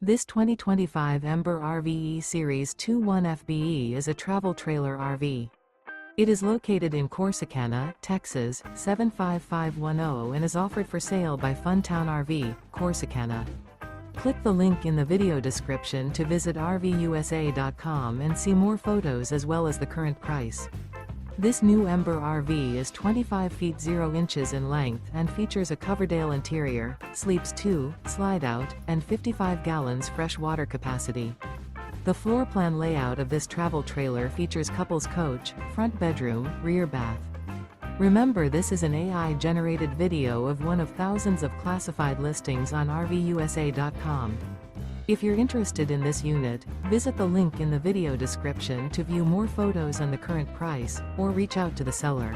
This 2025 Ember RV E-Series 21 FBE is a travel trailer RV. It is located in Corsicana, Texas, 75510 and is offered for sale by Funtown RV, Corsicana. Click the link in the video description to visit RVUSA.com and see more photos as well as the current price. This new Ember RV is 25 feet 0 inches in length and features a COVERDALE interior, sleeps 2, slide-out, and 55 gallons fresh water capacity. The floor plan layout of this travel trailer features couples coach, front bedroom, rear bath. Remember, this is an AI-generated video of one of thousands of classified listings on RVUSA.com. If you're interested in this unit, visit the link in the video description to view more photos and the current price, or reach out to the seller.